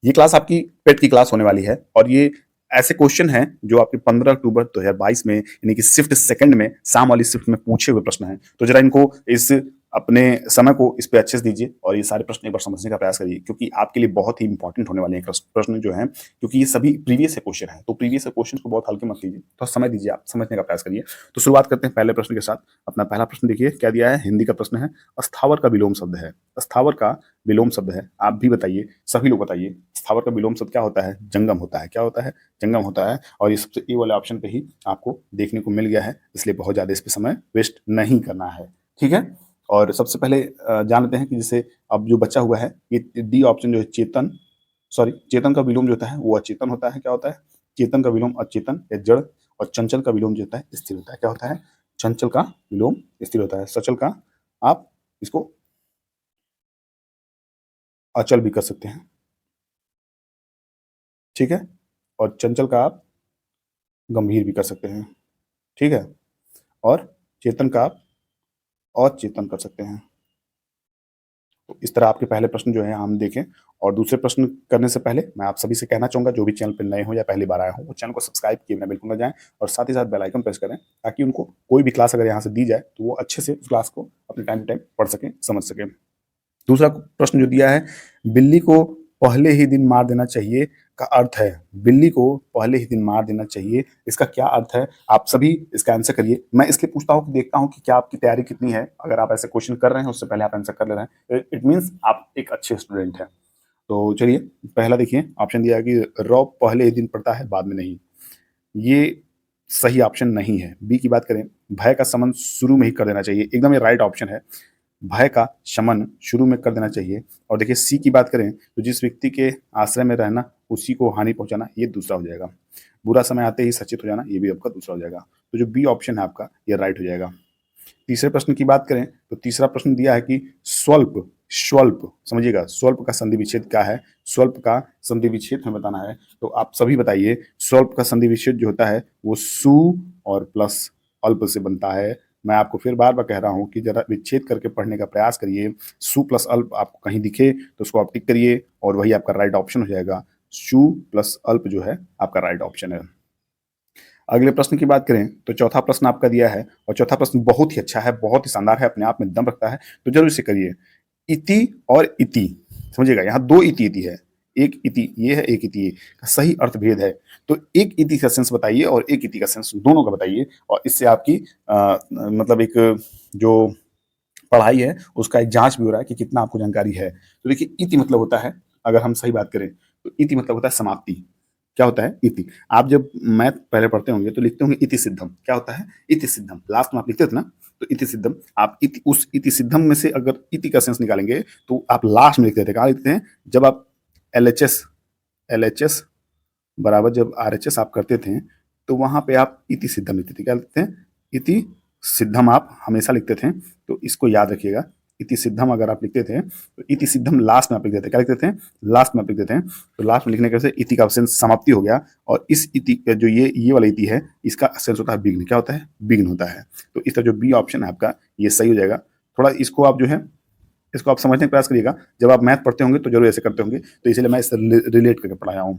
ये क्लास आपकी पेट की क्लास होने वाली है और ये ऐसे क्वेश्चन हैं जो आपके 15 अक्टूबर 2022 में यानी कि शिफ्ट सेकंड में शाम वाली शिफ्ट में पूछे हुए प्रश्न हैं। तो जरा इनको इस अपने समय को इस पे अच्छे से दीजिए और ये सारे प्रश्न एक बार समझने का प्रयास करिए क्योंकि आपके लिए बहुत ही इंपॉर्टेंट होने वाले हैं प्रश्न जो हैं, क्योंकि ये सभी प्रीवियस क्वेश्चन हैं। तो प्रीवियस क्वेश्चन को बहुत हल्के मत लीजिए, तो समय दीजिए, आप समझने का प्रयास करिए। तो शुरुआत करते हैं पहले प्रश्न के साथ। अपना पहला प्रश्न देखिए क्या दिया है। हिंदी का प्रश्न है, स्थावर का विलोम शब्द है। स्थावर का विलोम शब्द है, आप भी बताइए, सभी लोग बताइए। स्थावर का विलोम शब्द क्या होता है? जंगम होता है। क्या होता है? जंगम होता है। और ये सबसे ए वाले ऑप्शन पे ही आपको देखने को मिल गया है, इसलिए बहुत ज्यादा इस पे समय वेस्ट नहीं करना है। ठीक है। और सबसे पहले जान लेते हैं कि जैसे अब जो बचा हुआ है ये डी ऑप्शन जो है चेतन, सॉरी चेतन का विलोम जो होता है वो अचेतन होता है। क्या होता है? चेतन का विलोम अचेतन या जड़, और चंचल का विलोम जो होता है स्थिर होता है। क्या होता है? चंचल का विलोम स्थिर होता है। सचल का आप इसको अचल भी कर सकते हैं। ठीक है। और चंचल का आप गंभीर भी कर सकते हैं। ठीक है। और चेतन का आप अचेतन कर सकते हैं। तो इस तरह आपके पहले प्रश्न जो है हम देखें। और दूसरे प्रश्न करने से पहले मैं आप सभी से कहना चाहूंगा, जो भी चैनल पर नए हो या पहली बार आए हो वो चैनल को सब्सक्राइब किए बिना बिल्कुल ना जाएं और साथ ही साथ बेल आइकन प्रेस करें ताकि उनको कोई भी क्लास अगर यहाँ से दी जाए तो वो अच्छे से उस क्लास को अपने टाइम टू टाइम पढ़ सकें, समझ सकें। दूसरा प्रश्न जो दिया है, बिल्ली को पहले ही दिन मार देना चाहिए का अर्थ है। बिल्ली को पहले ही दिन मार देना चाहिए, इसका क्या अर्थ है? आप सभी इसका आंसर करिए। मैं इसलिए पूछता हूँ कि देखता हूँ कि क्या आपकी तैयारी कितनी है। अगर आप ऐसे क्वेश्चन कर रहे हैं उससे पहले आप आंसर कर ले रहे हैं, इट मीन्स आप एक अच्छे स्टूडेंट हैं। तो चलिए पहला देखिए, ऑप्शन दिया है कि रॉ पहले ही दिन पड़ता है बाद में नहीं। ये सही ऑप्शन नहीं है। बी की बात करें, भय का शमन शुरू में ही कर देना चाहिए, एकदम ये राइट ऑप्शन है। भय का शमन शुरू में कर देना चाहिए। और देखिए सी की बात करें तो जिस व्यक्ति के आश्रय में रहना उसी को हानि पहुंचाना, ये दूसरा हो जाएगा। बुरा समय आते ही सचेत हो जाना, ये भी आपका दूसरा हो जाएगा। तो जो बी ऑप्शन है आपका ये राइट हो जाएगा। तीसरे प्रश्न की बात करें तो तीसरा प्रश्न दिया है कि स्वल्प, स्वल्प समझिएगा, स्वल्प का संधि विच्छेद क्या है? स्वल्प का संधि विच्छेद हमें बताना है। तो आप सभी बताइए, स्वल्प का संधि विच्छेद जो होता है वो सु और प्लस अल्प से बनता है। मैं आपको फिर बार बार कह रहा हूं कि जरा विच्छेद करके पढ़ने का प्रयास करिए। सु प्लस अल्प आपको कहीं दिखे तो उसको आप टिक करिए और वही आपका राइट ऑप्शन हो जाएगा। सु प्लस अल्प जो है आपका राइट ऑप्शन है। अगले प्रश्न की बात करें तो चौथा प्रश्न आपका दिया है और चौथा प्रश्न बहुत ही अच्छा है, बहुत ही शानदार है, अपने आप में दम रखता है, तो जरूर इसे करिए। इति और इति, समझिएगा यहाँ दो इति इति है, एक इति ये है, एक इति ये का सही अर्थ भेद है। तो एक इति का सेंस बताइए और एक इति का सेंस, दोनों का बताइए। और इससे आपकी मतलब एक जो पढ़ाई है उसका एक जांच भी हो रहा है कि कितना आपको जानकारी है। तो देखिए इति मतलब होता है, अगर हम सही बात करें तो इति मतलब होता है समाप्ति। क्या होता है? इति। आप जब मैथ पहले पढ़ते होंगे तो लिखते होंगे इति सिद्धम। क्या होता है? इति सिद्धम, लास्ट में आप लिखते थे ना, तो इति सिद्धम। आप इति, उस इति सिद्धम में से अगर इति का सेंस निकालेंगे तो आप लास्ट में लिखते थे। कहाँ लिखते हैं? जब आप एलएचएस, एलएचएस बराबर जब आरएचएस आप करते थे तो वहां पे आप इति सिद्धम लिखते थे। क्या लिखते हैं? इति सिद्धम आप हमेशा लिखते थे। तो इसको याद रखिएगा, इति सिद्धम अगर आप लिखते थे तो इति सिद्धम लास्ट में आप लिखते थे। क्या लिखते थे? लास्ट में आप लिखते थे। तो लास्ट में लिखने के वजह से इति का सेंस समाप्ति हो गया। और इस इति जो ये वाला इति है इसका सेंस होता है विघ्न। क्या होता है? विघ्न होता है। तो इसका जो बी ऑप्शन है आपका ये सही हो जाएगा। थोड़ा इसको आप जो है इसको आप समझने का प्रयास करिएगा, जब आप मैथ पढ़ते होंगे तो जरूर ऐसे करते होंगे, तो इसलिए मैं इससे रिलेट करके पढ़ाया हूँ।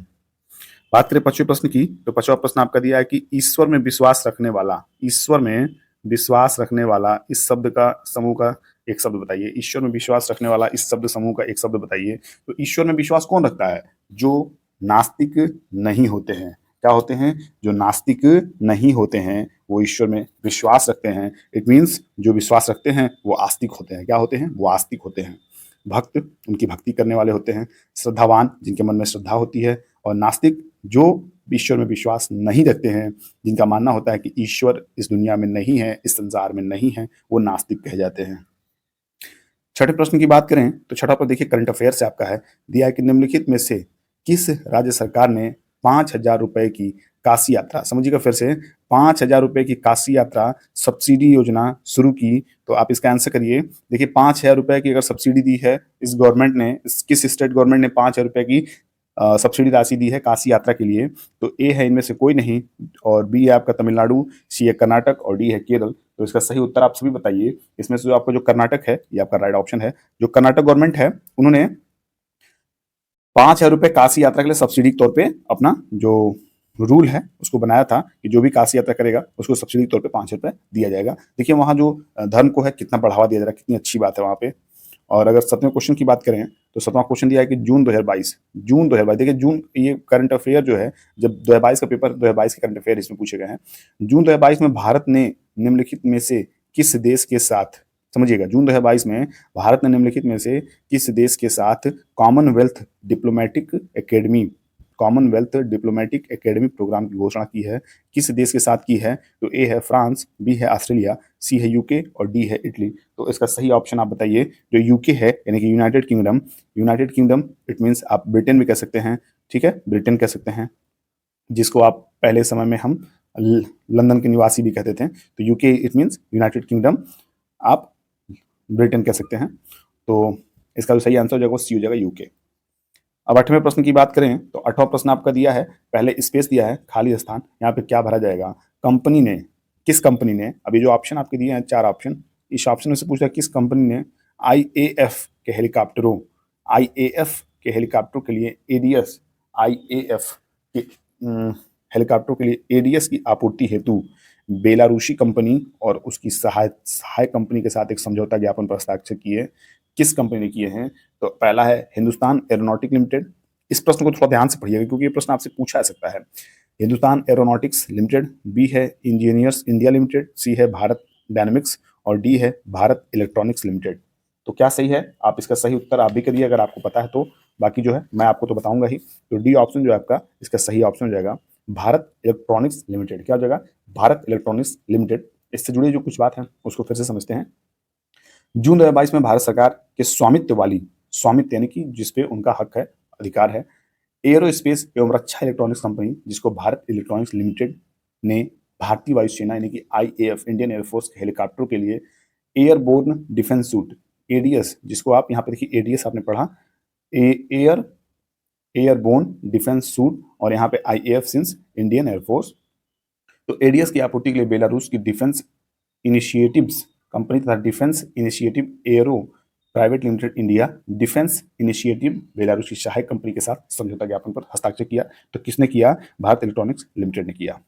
बात करें पांचवें प्रश्न की तो पांचवा प्रश्न आपका दिया है कि ईश्वर में विश्वास रखने वाला, ईश्वर में विश्वास रखने वाला इस शब्द का समूह का एक शब्द बताइए। ईश्वर में विश्वास रखने वाला इस शब्द समूह का एक शब्द बताइए। तो ईश्वर में विश्वास कौन रखता है? जो नास्तिक नहीं होते हैं। क्या होते हैं? जो नास्तिक नहीं होते हैं वो ईश्वर में विश्वास रखते हैं। इट मीन्स जो विश्वास रखते हैं वो आस्तिक होते हैं। क्या होते हैं? वो आस्तिक होते हैं। भक्त उनकी भक्ति करने वाले होते हैं। श्रद्धावान जिनके मन में श्रद्धा होती है। और नास्तिक जो ईश्वर में विश्वास नहीं रखते हैं, जिनका मानना होता है कि ईश्वर इस दुनिया में नहीं है, इस संसार में नहीं है, वो नास्तिक कहे जाते हैं। छठे प्रश्न की बात करें तो छठा पर देखिए करंट अफेयर से आपका है, दिया है कि निम्नलिखित में से किस राज्य सरकार ने 5,000 रुपए की काशी यात्रा, समझिएगा फिर से, 5,000 रुपए की काशी यात्रा सब्सिडी योजना शुरू की? तो आप इसका आंसर करिए। देखिए 5,000 रुपए की अगर सब्सिडी दी है इस गवर्नमेंट ने, किस स्टेट गवर्नमेंट ने 5,000 रुपए की सब्सिडी राशि दी है काशी यात्रा के लिए? तो ए है इनमें से कोई नहीं, और बी है आपका तमिलनाडु, सी है कर्नाटक और डी है केरल। तो इसका सही उत्तर आप सभी बताइए। इसमें से जो आपका जो कर्नाटक है ये आपका राइट ऑप्शन है। जो कर्नाटक गवर्नमेंट है उन्होंने 5,000 रुपये काशी यात्रा के लिए सब्सिडी के तौर पे अपना जो रूल है उसको बनाया था कि जो भी काशी यात्रा करेगा उसको सब्सिडी के तौर पे 5,000 रुपये दिया जाएगा। देखिए वहाँ जो धर्म को है कितना बढ़ावा दिया जा रहा है, कितनी अच्छी बात है वहाँ पे। और अगर 7वें क्वेश्चन की बात करें तो 7वां क्वेश्चन दिया है कि जून 2022 देखिए जून, ये करंट अफेयर जो है, जब 2022 का पेपर 2022 के करंट अफेयर इसमें पूछे गए हैं। जून 2022 में भारत ने निम्नलिखित में से किस देश के साथ, समझिएगा, जून 2022 में भारत ने निम्नलिखित में से किस देश के साथ कॉमनवेल्थ डिप्लोमेटिक एकेडमी प्रोग्राम की घोषणा की है। किस देश के साथ की है? तो ए है फ्रांस, बी है ऑस्ट्रेलिया, सी है यूके और डी है इटली। तो इसका सही ऑप्शन आप बताइए। जो यूके है यानी कि यूनाइटेड किंगडम, इट मीन्स आप ब्रिटेन भी कह सकते हैं, ठीक है, ब्रिटेन कह सकते हैं, जिसको आप पहले समय में हम लंदन के निवासी भी कहते थे। तो UK it means United kingdom, आप ब्रिटेन कह सकते हैं। तो इसका जो सही आंसर हो जाएगा वो सी हो जाएगा, यूके। अब 8वें प्रश्न की बात करें तो 8वां प्रश्न आपका दिया है, पहले स्पेस दिया है, खाली स्थान, यहाँ पे क्या भरा जाएगा? किस कंपनी ने, अभी जो ऑप्शन आपके दिए हैं 4 ऑप्शन, इस ऑप्शन में से पूछा किस कंपनी ने आईएएफ के हेलीकॉप्टरों के लिए हेलीकॉप्टरों के लिए एडीएस की आपूर्ति हेतु बेलारूसी कंपनी और उसकी सहाय कंपनी के साथ एक समझौता ज्ञापन पर हस्ताक्षर किए। किस कंपनी ने किए हैं? तो पहला है हिंदुस्तान एरोनॉटिक लिमिटेड। इस प्रश्न को थोड़ा ध्यान से पढ़िएगा क्योंकि ये प्रश्न आपसे पूछा जा सकता है। हिंदुस्तान एरोनॉटिक्स लिमिटेड, बी है इंजीनियर्स इंडिया लिमिटेड, सी है भारत डायनेमिक्स और डी है भारत इलेक्ट्रॉनिक्स लिमिटेड। तो क्या सही है? आप इसका सही उत्तर आप भी करिए अगर आपको पता है तो, बाकी जो है मैं आपको तो बताऊंगा ही। तो डी ऑप्शन जो है आपका इसका सही ऑप्शन हो जाएगा भारत इलेक्ट्रॉनिक्स लिमिटेड। क्या हो जाएगा? Bharat electronics limited. इससे जुड़ी जो कुछ बात है उसको फिर से समझते हैं। जून 2022 में भारत सरकार के स्वामित्व यानी कि जिसपे उनका हक है, अधिकार है, एयरोस्पेस एवं रक्षा इलेक्ट्रॉनिक्स कंपनी जिसको भारत इलेक्ट्रॉनिक्स लिमिटेड ने भारतीय वायुसेना यानी कि आईएएफ इंडियन एयरफोर्स के हेलीकॉप्टरों के लिए एयरबोर्न डिफेंस सूट एडीएस, जिसको आप यहाँ पे देखिए एडीएस आपने पढ़ा, एयरबोर्न डिफेंस सूट और यहाँ पे आईएएफ सिंस इंडियन एयरफोर्स। तो एडीएस की आपूर्ति के लिए बेलारूस की डिफेंस इनिशिएटिव्स कंपनी तथा defence initiative arrow private limited India defence initiative Belarus की सहायक कंपनी के साथ समझौता ज्ञापन पर हस्ताक्षर किया। तो किसने किया? भारत इलेक्ट्रॉनिक्स लिमिटेड ने किया।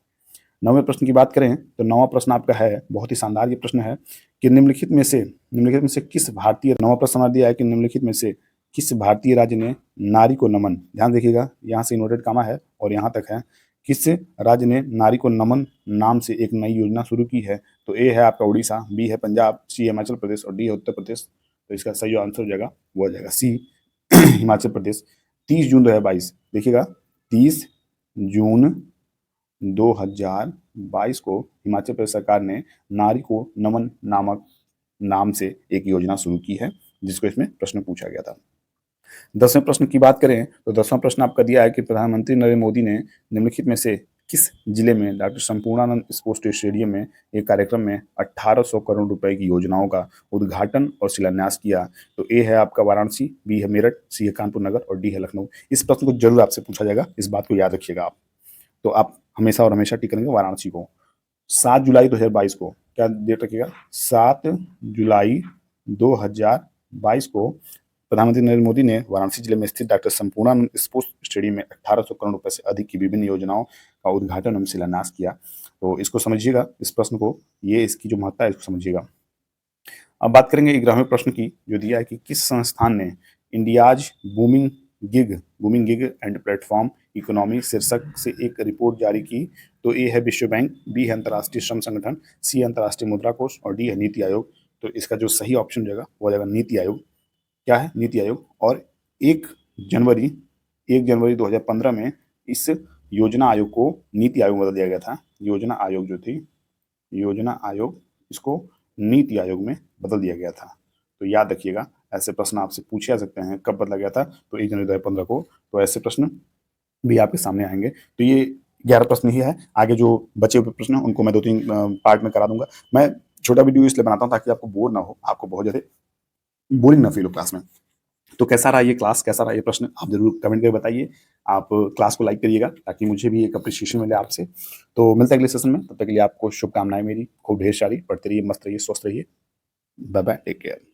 9वें प्रश्न की बात करें तो 9वां प्रश्न आपका है, बहुत ही शानदार ये प्रश्न है कि निम्नलिखित में से किस भारतीय, 9वां प्रश्न दिया है कि निम्नलिखित में से किस भारतीय राज्य ने नारी को नमन, ध्यान देखिएगा यहाँ से इन्वर्टेड कामा है और यहाँ तक है, किस राज्य ने नारी को नमन नाम से एक नई योजना शुरू की है? तो ए है आपका उड़ीसा, बी है पंजाब, सी हिमाचल प्रदेश और डी है उत्तर प्रदेश। तो इसका सही आंसर हो जाएगा वो हो जाएगा सी हिमाचल प्रदेश। 30 जून 2022, देखिएगा 30 जून 2022 को हिमाचल प्रदेश सरकार ने नारी को नमन नामक नाम से एक योजना शुरू की है, जिसको इसमें प्रश्न पूछा गया था। 10वें प्रश्न की बात करें तो 10वां प्रश्न आपका दिया है कि प्रधानमंत्री नरेंद्र मोदी ने निम्नलिखित में से किस जिले में डॉक्टर संपूर्णानंद स्पोर्ट्स स्टेडियम में एक कार्यक्रम में 1800 करोड़ रुपए की योजनाओं का उद्घाटन और शिलान्यास किया? तो ए है आपका वाराणसी, बी है मेरठ, सी है कानपुर नगर और डी है लखनऊ। इस प्रश्न को जरूर आपसे पूछा जाएगा, इस बात को याद रखिएगा आप। तो आप हमेशा और हमेशा टिक करेंगे वाराणसी को। 7 जुलाई 2022 को क्या डेट रखिएगा? 7 जुलाई 2022 को प्रधानमंत्री नरेंद्र मोदी ने वाराणसी जिले में स्थित डॉक्टर संपूर्णानंद स्पोर्ट्स स्टेडियम में 1800 करोड़ रुपए से अधिक की विभिन्न योजनाओं का उद्घाटन एवं शिलान्यास किया। तो इसको समझिएगा, इस प्रश्न को, ये इसकी जो महत्ता है इसको समझिएगा। अब बात करेंगे 11वें प्रश्न की, जो दिया है कि किस संस्थान ने India's booming gig and platform economy शीर्षक से एक रिपोर्ट जारी की? तो ए है विश्व बैंक, बी है अंतर्राष्ट्रीय श्रम संगठन, सी है अंतर्राष्ट्रीय मुद्रा कोष और डी है नीति आयोग। तो इसका जो सही ऑप्शन जाएगा वो हो जाएगा नीति आयोग। क्या है? नीति आयोग। और 1 जनवरी 2015 में इस योजना आयोग को नीति आयोग बदल दिया गया था। योजना आयोग इसको नीति आयोग में बदल दिया गया था। तो याद रखिएगा, ऐसे प्रश्न आपसे पूछे जा सकते हैं, कब बदला गया था? तो 1 जनवरी 2015 को। तो ऐसे प्रश्न भी आपके सामने आएंगे। तो ये 11 प्रश्न ही है, आगे जो बचे हुए प्रश्न उनको मैं 2-3 पार्ट में करा दूंगा। मैं छोटा वीडियो इसलिए बनाता हूँ ताकि आपको बोर ना हो, आपको बहुत ज़्यादा बोरिंग ना फील हो क्लास में। तो कैसा रहा ये क्लास, कैसा रहा ये प्रश्न, आप जरूर कमेंट करके बताइए। आप क्लास को लाइक करिएगा ताकि मुझे भी एक अप्रिशिएशन मिले आपसे। तो मिलते हैं अगले सेशन में, तब तक के लिए आपको शुभकामनाएं मेरी खूब ढेर सारी। पढ़ते रहिए, मस्त रहिए, स्वस्थ रहिए। Bye bye, take care.